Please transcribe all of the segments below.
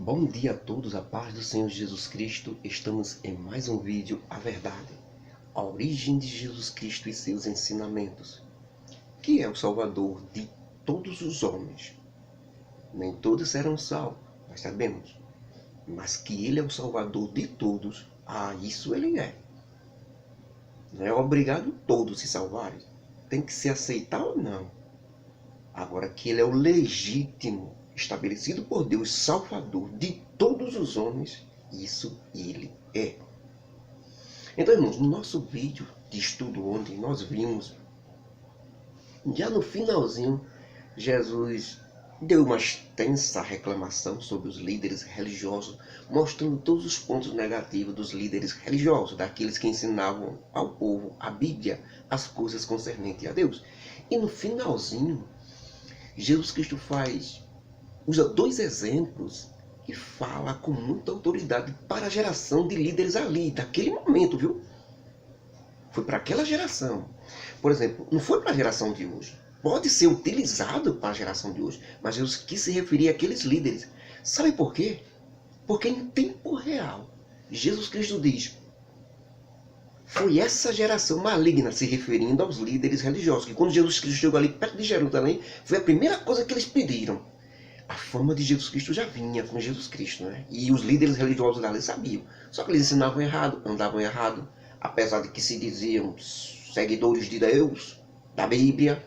Bom dia a todos, a paz do Senhor Jesus Cristo. Estamos em mais um vídeo, a verdade, a origem de Jesus Cristo e seus ensinamentos, que é o Salvador de todos os homens. Nem todos serão salvos, nós sabemos, mas que Ele é o Salvador de todos, isso Ele é. Não é obrigado todos se salvarem, tem que se aceitar ou não. Agora que Ele é o legítimo, estabelecido por Deus, Salvador de todos os homens, isso Ele é. Então, irmãos, no nosso vídeo de estudo ontem, nós vimos, já no finalzinho, Jesus deu uma extensa reclamação sobre os líderes religiosos, mostrando todos os pontos negativos dos líderes religiosos, daqueles que ensinavam ao povo a Bíblia, as coisas concernentes a Deus. E no finalzinho, Jesus Cristo usa dois exemplos e fala com muita autoridade para a geração de líderes ali, daquele momento, viu? Foi para aquela geração. Por exemplo, não foi para a geração de hoje. Pode ser utilizado para a geração de hoje, mas Jesus quis se referir àqueles líderes. Sabe por quê? Porque em tempo real, Jesus Cristo diz, foi essa geração maligna, se referindo aos líderes religiosos, que quando Jesus Cristo chegou ali perto de Jerusalém, foi a primeira coisa que eles pediram. A fama de Jesus Cristo já vinha com Jesus Cristo, né? E os líderes religiosos dali sabiam. Só que eles ensinavam errado, andavam errado, apesar de que se diziam seguidores de Deus, da Bíblia,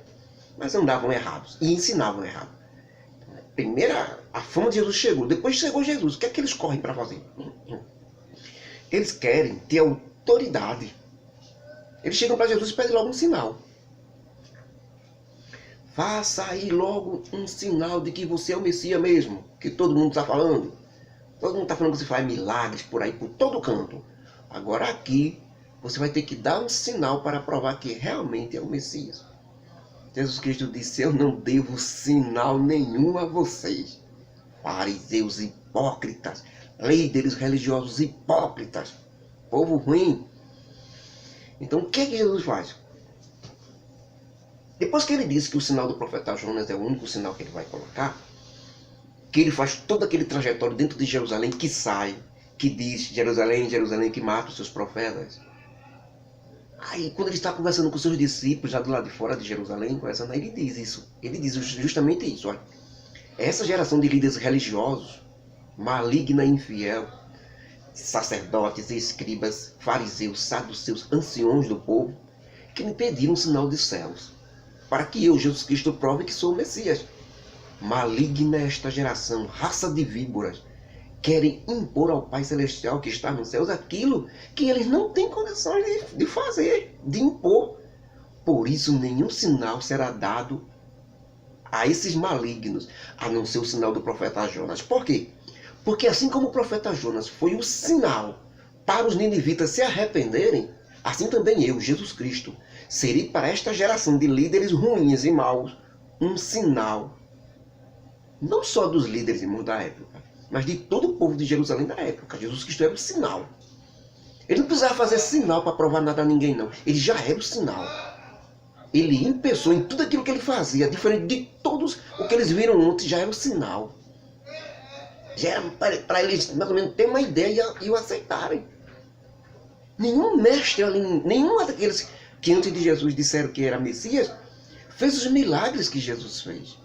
mas andavam errados e ensinavam errado. Primeiro a fama de Jesus chegou, depois chegou Jesus. O que é que eles correm para fazer? Eles querem ter autoridade. Eles chegam para Jesus e pedem logo um sinal. Faça aí logo um sinal de que você é o Messias mesmo, que todo mundo está falando. Todo mundo está falando que você faz milagres por aí, por todo canto. Agora aqui, você vai ter que dar um sinal para provar que realmente é o Messias. Jesus Cristo disse, eu não devo sinal nenhum a vocês. Fariseus hipócritas, líderes religiosos hipócritas, povo ruim. Então o que é que Jesus faz? Depois que ele disse que o sinal do profeta Jonas é o único sinal que ele vai colocar, que ele faz todo aquele trajetório dentro de Jerusalém, que sai, que diz, Jerusalém, Jerusalém, que mata os seus profetas. Aí quando ele está conversando com seus discípulos, já do lado de fora de Jerusalém, conversando, ele diz isso. Ele diz justamente isso, olha. Essa geração de líderes religiosos, maligna e infiel, sacerdotes, escribas, fariseus, saduceus, anciões do povo, que me pediram um sinal dos céus, para que eu, Jesus Cristo, prove que sou o Messias. Maligna é esta geração, raça de víboras, querem impor ao Pai Celestial que está nos céus aquilo que eles não têm condições de fazer, de impor. Por isso nenhum sinal será dado a esses malignos, a não ser o sinal do profeta Jonas. Por quê? Porque assim como o profeta Jonas foi o sinal para os ninivitas se arrependerem, assim também eu, Jesus Cristo, serei para esta geração de líderes ruins e maus um sinal, não só dos líderes irmãos da época, mas de todo o povo de Jerusalém da época. Jesus Cristo era o sinal. Ele não precisava fazer sinal para provar nada a ninguém, não. Ele já era o sinal. Ele empezou em tudo aquilo que ele fazia, diferente de todos o que eles viram ontem, já era o sinal. Já era para eles mais ou menos ter uma ideia e o aceitarem. Nenhum mestre ali, nenhum daqueles que antes de Jesus disseram que era Messias, fez os milagres que Jesus fez.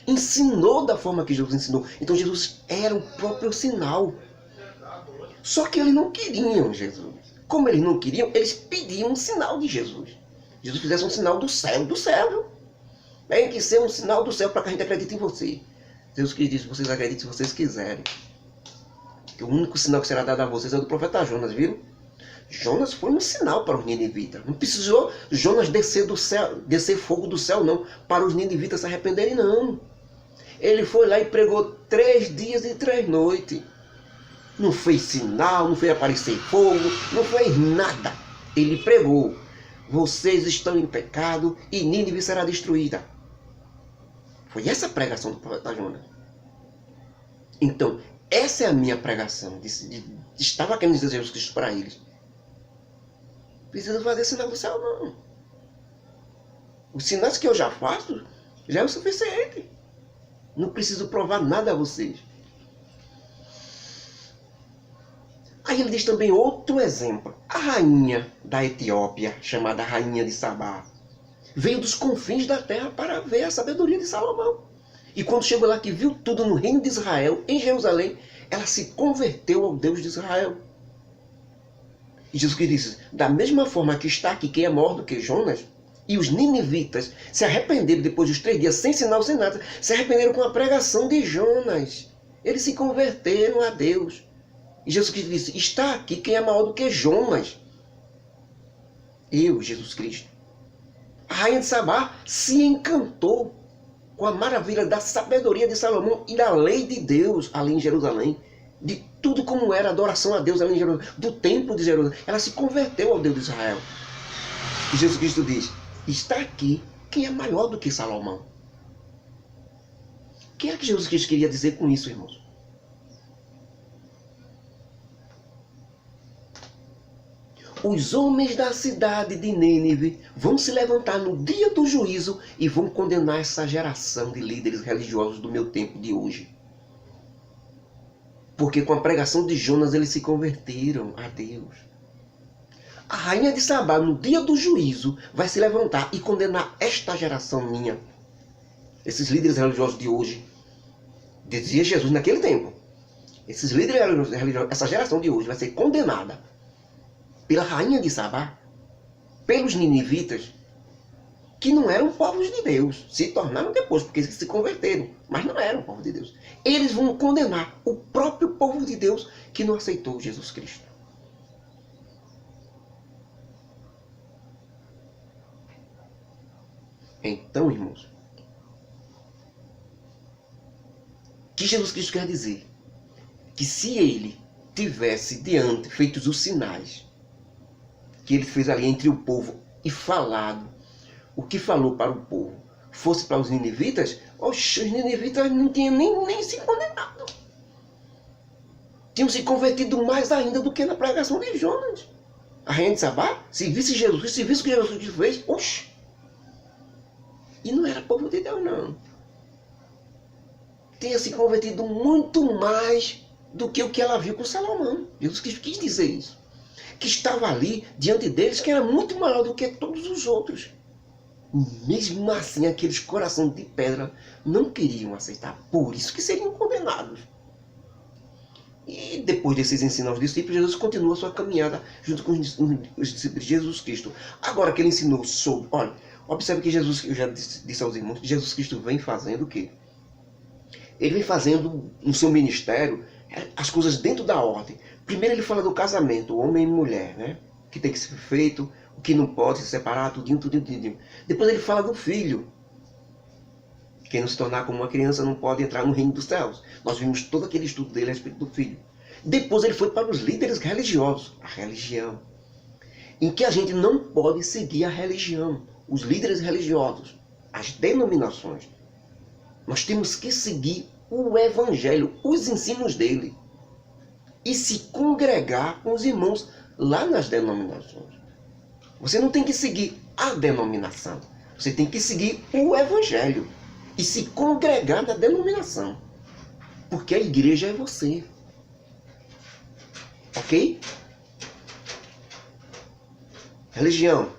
Ensinou da forma que Jesus ensinou. Então Jesus era o próprio sinal. Só que eles não queriam Jesus. Como eles não queriam, eles pediam um sinal de Jesus. Jesus fizesse um sinal do céu, viu? Tem que ser um sinal do céu para que a gente acredite em você. Jesus Cristo disse, vocês acreditem se vocês quiserem. Que o único sinal que será dado a vocês é o do profeta Jonas, viram? Jonas foi um sinal para os ninivitas. Não precisou Jonas descer do céu, descer fogo do céu, não, para os ninivitas se arrependerem, não. Ele foi lá e pregou 3 dias e 3 noites. Não fez sinal, não fez aparecer fogo, não fez nada. Ele pregou, vocês estão em pecado e Nínive será destruída. Foi essa a pregação do profeta Jonas. Então, essa é a minha pregação. Estava querendo dizer Jesus Cristo para eles. Precisa fazer sinal do céu, não. Os sinais que eu já faço já é o suficiente. Não preciso provar nada a vocês. Aí ele diz também outro exemplo. A rainha da Etiópia, chamada Rainha de Sabá, veio dos confins da terra para ver a sabedoria de Salomão. E quando chegou lá que viu tudo no reino de Israel, em Jerusalém, ela se converteu ao Deus de Israel. E Jesus que disse, da mesma forma que está aqui quem é maior do que Jonas, e os ninivitas se arrependeram depois dos 3 dias, sem sinal, sem nada, se arrependeram com a pregação de Jonas. Eles se converteram a Deus. E Jesus Cristo disse, está aqui quem é maior do que Jonas. Eu, Jesus Cristo. A rainha de Sabá se encantou com a maravilha da sabedoria de Salomão e da lei de Deus ali em Jerusalém. De tudo como era a adoração a Deus ali em Jerusalém, do templo de Jerusalém. Ela se converteu ao Deus de Israel. E Jesus Cristo diz, está aqui quem é maior do que Salomão. O que é que Jesus Cristo queria dizer com isso, irmãos? Os homens da cidade de Nínive vão se levantar no dia do juízo e vão condenar essa geração de líderes religiosos do meu tempo de hoje. Porque com a pregação de Jonas eles se converteram a Deus. A rainha de Sabá, no dia do juízo, vai se levantar e condenar esta geração minha. Esses líderes religiosos de hoje. Dizia Jesus naquele tempo. Esses líderes religiosos, essa geração de hoje vai ser condenada pela rainha de Sabá, pelos ninivitas, que não eram povos de Deus. Se tornaram depois, porque eles se converteram, mas não eram povo de Deus. Eles vão condenar o próprio povo de Deus que não aceitou Jesus Cristo. Então, irmãos, o que Jesus Cristo quer dizer? Que se ele tivesse diante feitos os sinais que ele fez ali entre o povo e falado o que falou para o povo, fosse para os ninivitas, os ninivitas não tinham nem se condenado. Tinham se convertido mais ainda do que na pregação de Jonas. A rainha de Sabá, se visse Jesus, se visse o que Jesus fez, oxe. E não era povo de Deus, não. Tinha se convertido muito mais do que o que ela viu com Salomão. Jesus quis dizer isso. Que estava ali diante deles, que era muito maior do que todos os outros. Mesmo assim, aqueles corações de pedra não queriam aceitar. Por isso que seriam condenados. E depois desses ensinos aos discípulos, Jesus continua a sua caminhada junto com os discípulos de Jesus Cristo. Agora que ele ensinou sobre... Olha, observe que Jesus, eu já disse aos irmãos, que Jesus Cristo vem fazendo o quê? Ele vem fazendo no seu ministério as coisas dentro da ordem. Primeiro ele fala do casamento, homem e mulher, né? Que tem que ser feito, o que não pode se separar, tudinho. Depois ele fala do filho. Quem não se tornar como uma criança não pode entrar no reino dos céus. Nós vimos todo aquele estudo dele a respeito do filho. Depois ele foi para os líderes religiosos, a religião. Em que a gente não pode seguir a religião, os líderes religiosos, as denominações. Nós temos que seguir o evangelho, os ensinos dele. E se congregar com os irmãos lá nas denominações. Você não tem que seguir a denominação. Você tem que seguir o evangelho. E se congregar na denominação. Porque a igreja é você. Ok? Religião.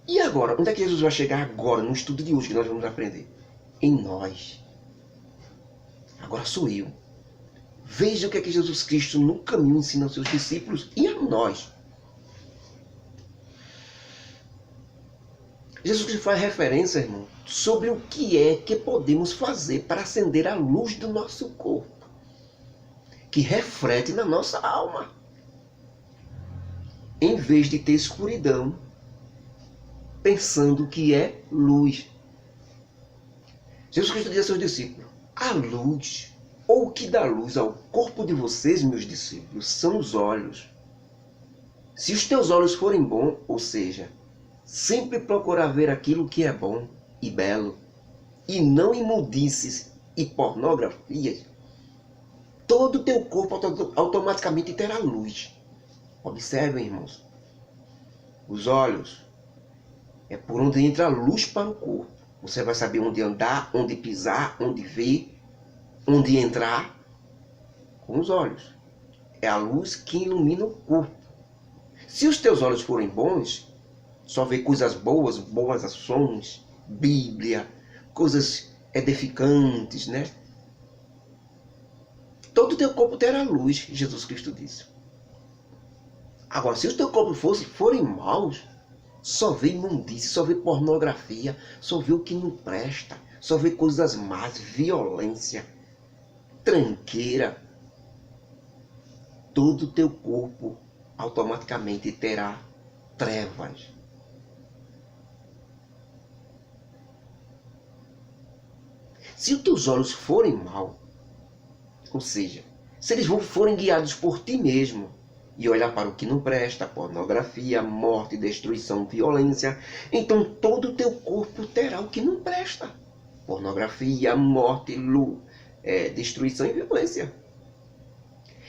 E agora? Onde é que Jesus vai chegar agora, no estudo de hoje que nós vamos aprender? Em nós. Agora sou eu. Veja o que é que Jesus Cristo no caminho ensina aos seus discípulos e a nós. Jesus Cristo faz referência, irmão, sobre o que é que podemos fazer para acender a luz do nosso corpo, que reflete na nossa alma. Em vez de ter escuridão, pensando que é luz. Jesus Cristo diz a seus discípulos, a luz, ou o que dá luz ao corpo de vocês, meus discípulos, são os olhos. Se os teus olhos forem bons, ou seja, sempre procurar ver aquilo que é bom e belo, e não imundices e pornografias, todo o teu corpo automaticamente terá luz. Observem, irmãos, os olhos é por onde entra a luz para o corpo. Você vai saber onde andar, onde pisar, onde ver, onde entrar com os olhos. é a luz que ilumina o corpo. Se os teus olhos forem bons, só vê coisas boas, boas ações, Bíblia, coisas edificantes, né? Todo o teu corpo terá luz, Jesus Cristo disse. Agora, se os teus corpos forem maus, só vê imundície, só vê pornografia, só vê o que não presta, só vê coisas más, violência, tranqueira. Todo o teu corpo automaticamente terá trevas. Se os teus olhos forem mal, ou seja, se eles forem guiados por ti mesmo e olhar para o que não presta, pornografia, morte, destruição, violência, então todo o teu corpo terá o que não presta. Pornografia, morte, destruição e violência.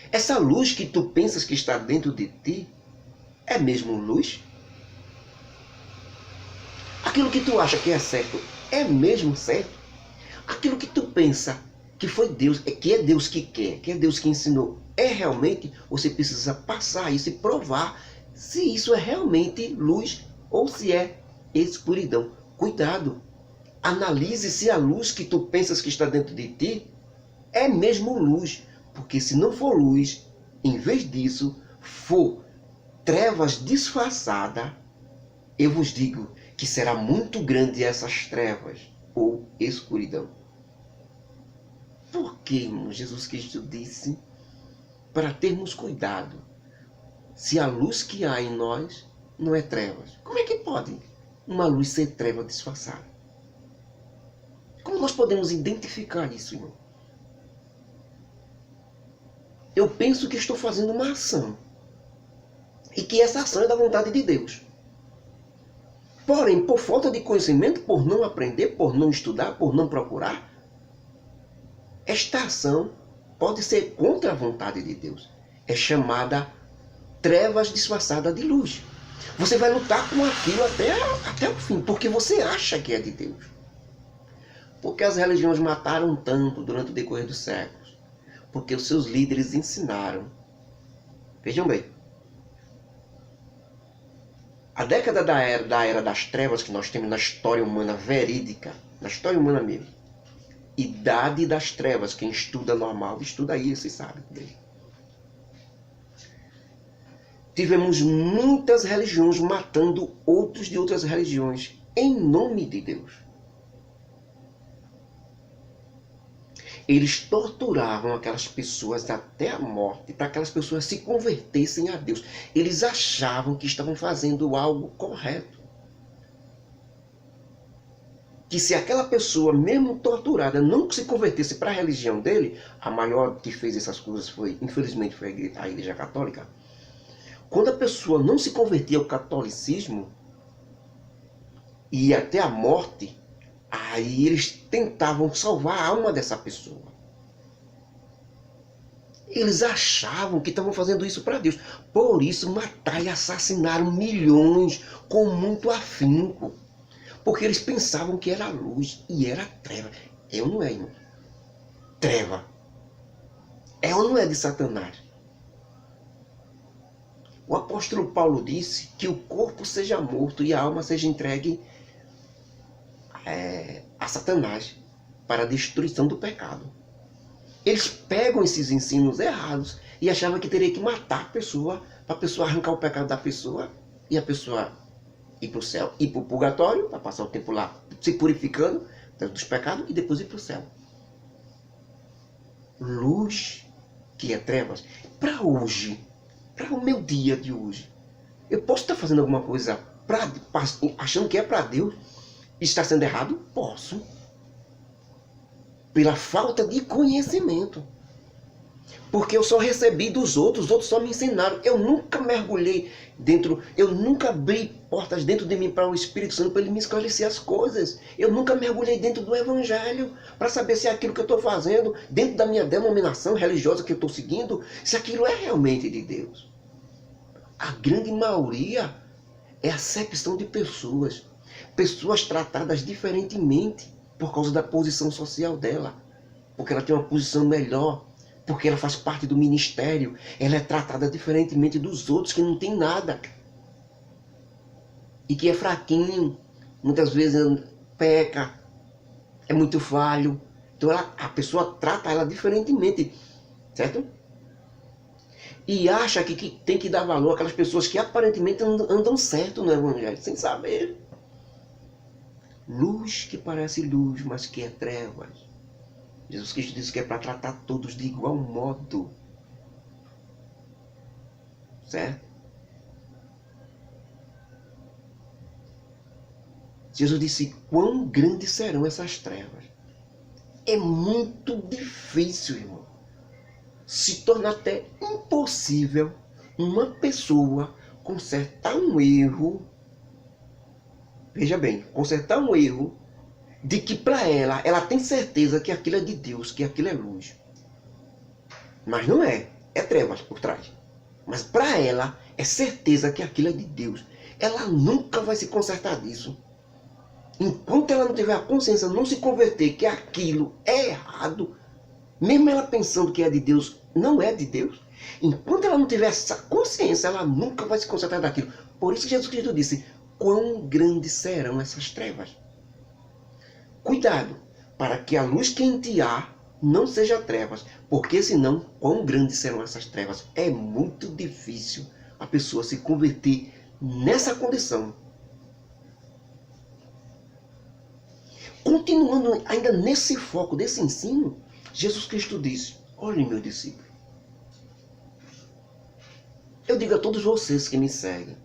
Essa luz que tu pensas que está dentro de ti é mesmo luz? Aquilo que tu acha que é certo é mesmo certo? Aquilo que tu pensa que foi Deus, que é Deus que quer, que é Deus que ensinou, é realmente? Você precisa passar isso e provar se isso é realmente luz ou se é escuridão. Cuidado! Analise se a luz que tu pensas que está dentro de ti é mesmo luz. Porque se não for luz, em vez disso, for trevas disfarçadas, eu vos digo que será muito grande essas trevas ou escuridão. Por que, irmão, Jesus Cristo disse para termos cuidado se a luz que há em nós não é trevas? Como é que pode uma luz ser treva disfarçada? Como nós podemos identificar isso, irmão? Eu penso que estou fazendo uma ação e que essa ação é da vontade de Deus. Porém, por falta de conhecimento, por não aprender, por não estudar, por não procurar, esta ação pode ser contra a vontade de Deus. É chamada trevas disfarçadas de luz. Você vai lutar com aquilo até o fim, porque você acha que é de Deus. Porque as religiões mataram tanto durante o decorrer dos séculos. Porque os seus líderes ensinaram. Vejam bem. A década da era das trevas que nós temos na história humana verídica, na história humana mesmo, idade das trevas, quem estuda normal, estuda aí, você sabe bem. Tivemos muitas religiões matando outros de outras religiões, em nome de Deus. Eles torturavam aquelas pessoas até a morte, para que aquelas pessoas se convertessem a Deus. Eles achavam que estavam fazendo algo correto. Que se aquela pessoa, mesmo torturada, não se convertesse para a religião dele, a maior que fez essas coisas foi, infelizmente, foi a Igreja Católica. Quando a pessoa não se convertia ao catolicismo, e ia até a morte, aí eles tentavam salvar a alma dessa pessoa. Eles achavam que estavam fazendo isso para Deus. Por isso mataram e assassinaram milhões com muito afinco. Porque eles pensavam que era luz e era treva. É ou não é, irmão? Treva. É ou não é de Satanás? O apóstolo Paulo disse que o corpo seja morto e a alma seja entregue a Satanás para a destruição do pecado. Eles pegam esses ensinos errados e achavam que teria que matar a pessoa para a pessoa arrancar o pecado da pessoa e a pessoa ir para o céu, ir para o purgatório, para passar o tempo lá se purificando dos pecados e depois ir para o céu. Luz que é trevas. Para hoje, para o meu dia de hoje, eu posso estar fazendo alguma coisa achando que é para Deus e está sendo errado? Posso. Pela falta de conhecimento. Porque eu só recebi dos outros, os outros só me ensinaram. Eu nunca mergulhei dentro, eu nunca abri portas dentro de mim para o Espírito Santo, para ele me esclarecer as coisas. Eu nunca mergulhei dentro do Evangelho para saber se é aquilo que eu estou fazendo, dentro da minha denominação religiosa que eu estou seguindo, se aquilo é realmente de Deus. A grande maioria é acepção de pessoas. Pessoas tratadas diferentemente por causa da posição social dela. Porque ela tem uma posição melhor Porque ela faz parte do ministério. Ela é tratada diferentemente dos outros que não tem nada. E que é fraquinho. Muitas vezes peca. É muito falho. Então a pessoa trata ela diferentemente. Certo? E acha que tem que dar valor àquelas pessoas que aparentemente andam certo no Evangelho. Sem saber. Luz que parece luz, mas que é trevas. Jesus Cristo disse que é para tratar todos de igual modo. Certo? Jesus disse, quão grandes serão essas trevas. É muito difícil, irmão. Se torna até impossível uma pessoa consertar um erro. Veja bem, consertar um erro de que para ela tem certeza que aquilo é de Deus, que aquilo é luz. Mas não é, é trevas por trás. Mas para ela é certeza que aquilo é de Deus. Ela nunca vai se consertar disso. Enquanto ela não tiver a consciência, não se converter que aquilo é errado, mesmo ela pensando que é de Deus, não é de Deus. Enquanto ela não tiver essa consciência, ela nunca vai se consertar daquilo. Por isso que Jesus Cristo disse, quão grandes serão essas trevas. Cuidado, para que a luz que em ti há não seja trevas, porque senão, quão grandes serão essas trevas? É muito difícil a pessoa se converter nessa condição. Continuando ainda nesse foco, desse ensino, Jesus Cristo disse, olhem meu discípulo, eu digo a todos vocês que me seguem,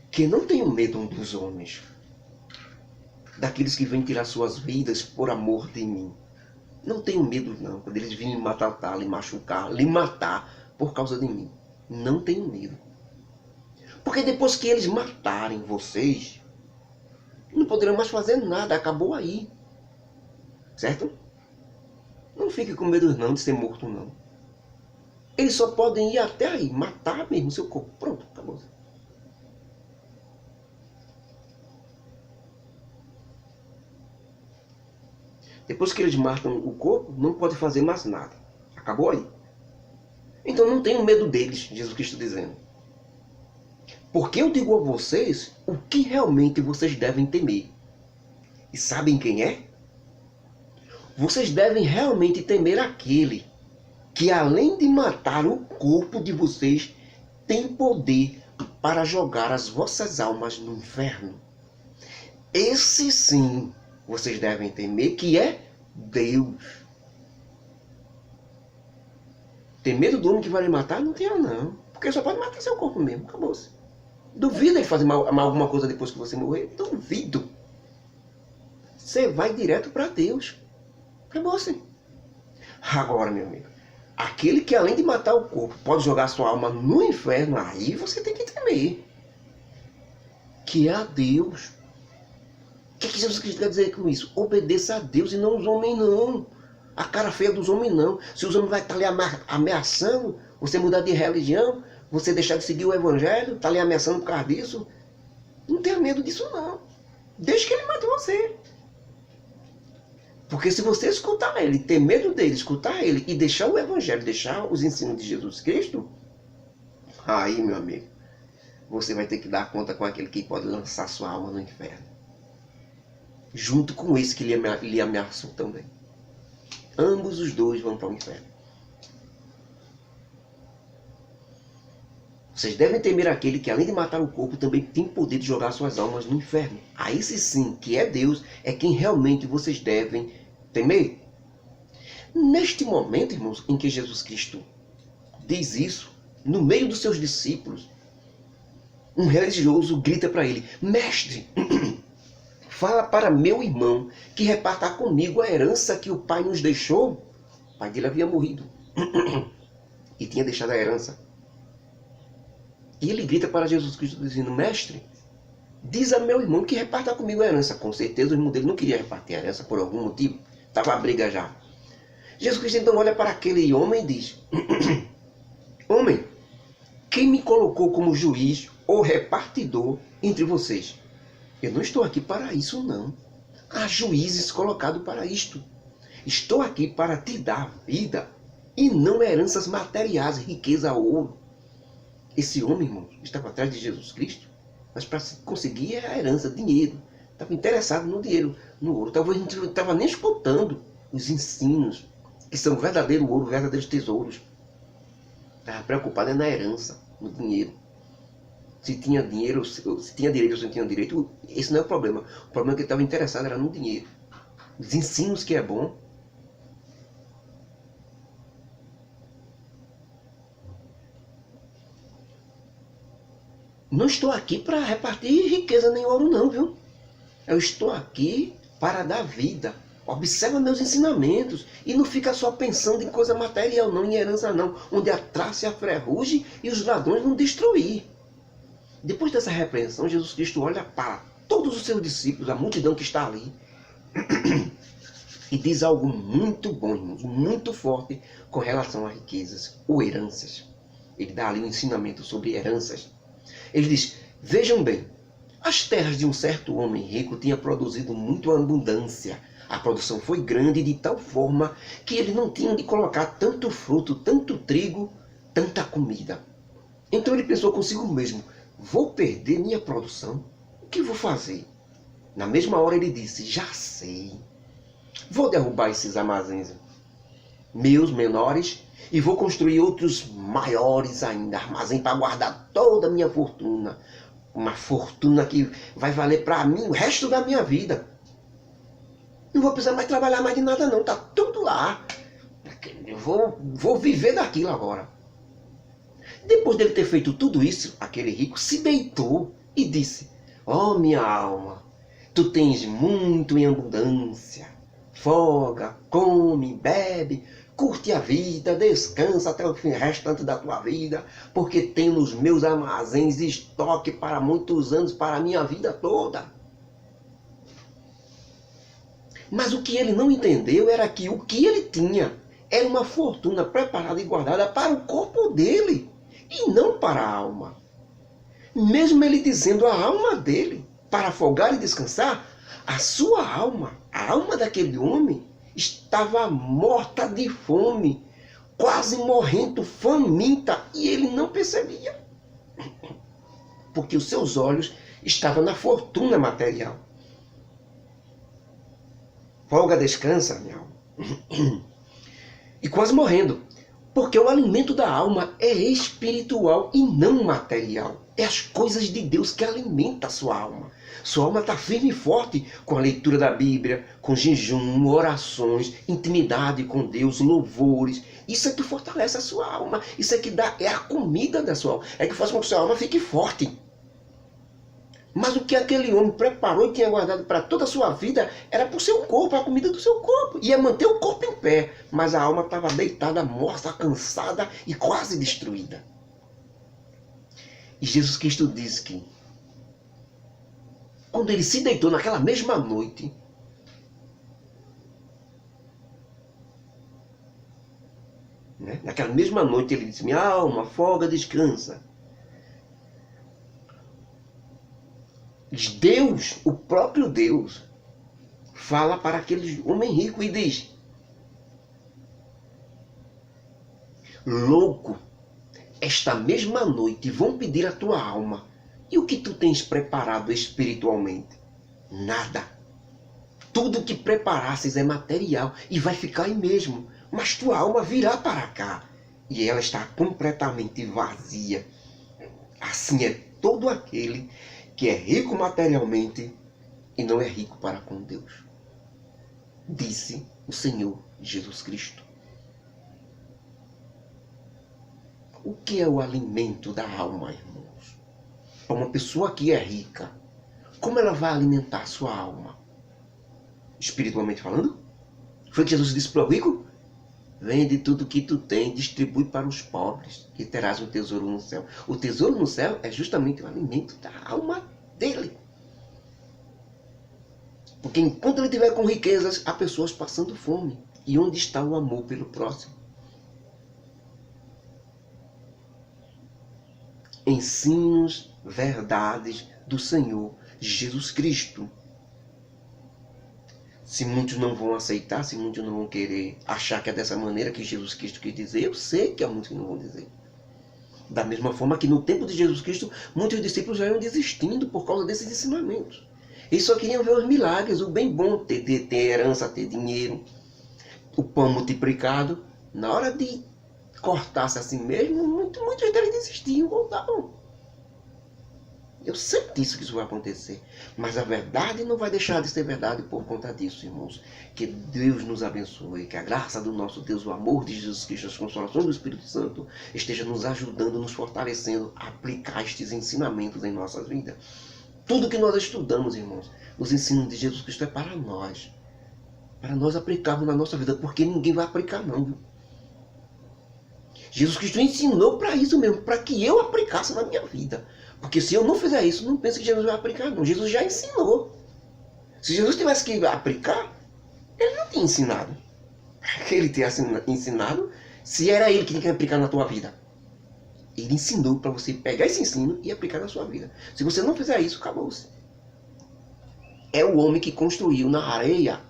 que não tenham medo dos homens, daqueles que vêm tirar suas vidas por amor de mim. Não tenham medo não, quando eles virem maltratar, lhe machucar, lhe matar por causa de mim. Não tenham medo. Porque depois que eles matarem vocês, não poderão mais fazer nada, acabou aí. Certo? Não fique com medo não de ser morto não. Eles só podem ir até aí, matar mesmo seu corpo. Pronto, acabou. Depois que eles matam o corpo, não pode fazer mais nada. Acabou aí. Então não tenham medo deles, Jesus Cristo dizendo. Porque eu digo a vocês o que realmente vocês devem temer. E sabem quem é? Vocês devem realmente temer aquele que, além de matar o corpo de vocês, tem poder para jogar as vossas almas no inferno. Esse sim vocês devem temer, que é Deus. Ter medo do homem que vai lhe matar? Não tenha não. Porque só pode matar seu corpo mesmo, acabou-se. Duvido ele fazer alguma coisa depois que você morrer? Duvido. Você vai direto para Deus. Acabou-se. Agora, meu amigo, aquele que além de matar o corpo pode jogar sua alma no inferno, aí você tem que temer. Que é a Deus. O que Jesus Cristo quer dizer com isso? Obedeça a Deus e não os homens não. A cara feia dos homens não. Se os homens vão estar lhe ameaçando, você mudar de religião, você deixar de seguir o Evangelho, está lhe ameaçando por causa disso, não tenha medo disso não. Deixe que ele mate você. Porque se você escutar ele, ter medo dele, escutar ele e deixar o Evangelho, deixar os ensinos de Jesus Cristo, aí, meu amigo, você vai ter que dar conta com aquele que pode lançar sua alma no inferno. Junto com esse que lhe ameaçou também. Ambos os dois vão para o inferno. Vocês devem temer aquele que, além de matar o corpo, também tem poder de jogar suas almas no inferno. A esse sim, que é Deus, é quem realmente vocês devem temer. Neste momento, irmãos, em que Jesus Cristo diz isso, no meio dos seus discípulos, um religioso grita para ele, mestre, fala para meu irmão que reparta comigo a herança que o pai nos deixou. O pai dele havia morrido e tinha deixado a herança. E ele grita para Jesus Cristo dizendo, mestre, diz a meu irmão que reparta comigo a herança. Com certeza o irmão dele não queria repartir a herança por algum motivo. Estava a briga já. Jesus Cristo então olha para aquele homem e diz, homem, quem me colocou como juiz ou repartidor entre vocês? Eu não estou aqui para isso não. Há juízes colocados para isto. Estou aqui para te dar vida e não heranças materiais, riqueza, ouro. Esse homem, irmão, estava atrás de Jesus Cristo, mas para conseguir a herança, dinheiro. Estava interessado no dinheiro, no ouro. Talvez não estava nem escutando os ensinos, que são verdadeiro ouro, verdadeiros tesouros. Estava preocupado na herança, no dinheiro. Se tinha dinheiro, se tinha direito ou se não tinha direito, esse não é o problema. O problema é que ele estava interessado era no dinheiro. Os ensinos que é bom. Não estou aqui para repartir riqueza nem ouro não, viu? Eu estou aqui para dar vida. Observa meus ensinamentos e não fica só pensando em coisa material não, em herança não, onde a traça e a ferrugem e os ladrões vão destruir. Depois dessa repreensão, Jesus Cristo olha para todos os seus discípulos, a multidão que está ali, e diz algo muito bom, irmãos, muito forte com relação a riquezas ou heranças. Ele dá ali um ensinamento sobre heranças. Ele diz, vejam bem, as terras de um certo homem rico tinham produzido muito abundância. A produção foi grande de tal forma que ele não tinha onde colocar tanto fruto, tanto trigo, tanta comida. Então ele pensou consigo mesmo, vou perder minha produção? O que vou fazer? Na mesma hora ele disse, já sei. Vou derrubar esses armazéns meus menores e vou construir outros maiores ainda, armazém para guardar toda a minha fortuna. Uma fortuna que vai valer para mim o resto da minha vida. Não vou precisar mais trabalhar mais de nada não, tá tudo lá. Eu vou viver daquilo agora. Depois dele ter feito tudo isso, aquele rico se deitou e disse, ó minha alma, tu tens muito em abundância. Folga, come, bebe, curte a vida, descansa até o fim restante da tua vida, porque tenho nos meus armazéns estoque para muitos anos, para a minha vida toda. Mas o que ele não entendeu era que o que ele tinha era uma fortuna preparada e guardada para o corpo dele, e não para a alma. Mesmo ele dizendo a alma dele, para folgar e descansar, a sua alma, a alma daquele homem, estava morta de fome, quase morrendo, faminta, e ele não percebia. Porque os seus olhos estavam na fortuna material. Folga, descansa, minha alma. E quase morrendo. Porque o alimento da alma é espiritual e não material. É as coisas de Deus que alimentam a sua alma. Sua alma está firme e forte com a leitura da Bíblia, com jejum, orações, intimidade com Deus, louvores. Isso é que fortalece a sua alma. Isso é que é a comida da sua alma. É que faz com que a sua alma fique forte. Mas o que aquele homem preparou e tinha guardado para toda a sua vida era para o seu corpo, a comida do seu corpo. Ia manter o corpo em pé, mas a alma estava deitada, morta, cansada e quase destruída. E Jesus Cristo diz que quando ele se deitou naquela mesma noite, naquela mesma noite ele disse, minha alma, folga, descansa. Deus, o próprio Deus, fala para aquele homem rico e diz, louco, esta mesma noite vão pedir a tua alma. E o que tu tens preparado espiritualmente? Nada. Tudo que preparasses é material e vai ficar aí mesmo. Mas tua alma virá para cá e ela está completamente vazia. Assim é todo aquele que é rico materialmente e não é rico para com Deus. Disse o Senhor Jesus Cristo. O que é o alimento da alma, irmãos? Para uma pessoa que é rica, como ela vai alimentar a sua alma? Espiritualmente falando? Foi que Jesus disse para o rico? Vende tudo que tu tem, distribui para os pobres, e terás um tesouro no céu. O tesouro no céu é justamente o alimento da alma dele. Porque enquanto ele estiver com riquezas, há pessoas passando fome. E onde está o amor pelo próximo? Ensinos, verdades do Senhor Jesus Cristo. Se muitos não vão aceitar, se muitos não vão querer achar que é dessa maneira que Jesus Cristo quis dizer, eu sei que há muitos que não vão dizer. Da mesma forma que no tempo de Jesus Cristo, muitos discípulos já iam desistindo por causa desses ensinamentos. Eles só queriam ver os milagres, o bem bom, ter herança, ter dinheiro, o pão multiplicado. Na hora de cortar-se assim mesmo, muitos deles desistiam, voltavam. Eu sei disso que isso vai acontecer. Mas a verdade não vai deixar de ser verdade por conta disso, irmãos. Que Deus nos abençoe. Que a graça do nosso Deus, o amor de Jesus Cristo, as consolações do Espírito Santo esteja nos ajudando, nos fortalecendo a aplicar estes ensinamentos em nossas vidas. Tudo que nós estudamos, irmãos, os ensinos de Jesus Cristo é para nós. Para nós aplicarmos na nossa vida. Porque ninguém vai aplicar não, viu? Jesus Cristo ensinou para isso mesmo. Para que eu aplicasse na minha vida. Porque se eu não fizer isso, não pense que Jesus vai aplicar, não. Jesus já ensinou. Se Jesus tivesse que aplicar, ele não tinha ensinado. Para que ele tinha ensinado, se era ele que tinha que aplicar na tua vida? Ele ensinou para você pegar esse ensino e aplicar na sua vida. Se você não fizer isso, acabou-se. É o homem que construiu na areia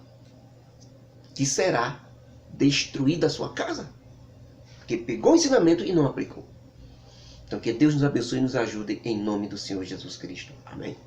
que será destruída a sua casa. Porque pegou o ensinamento e não aplicou. Então que Deus nos abençoe e nos ajude em nome do Senhor Jesus Cristo. Amém.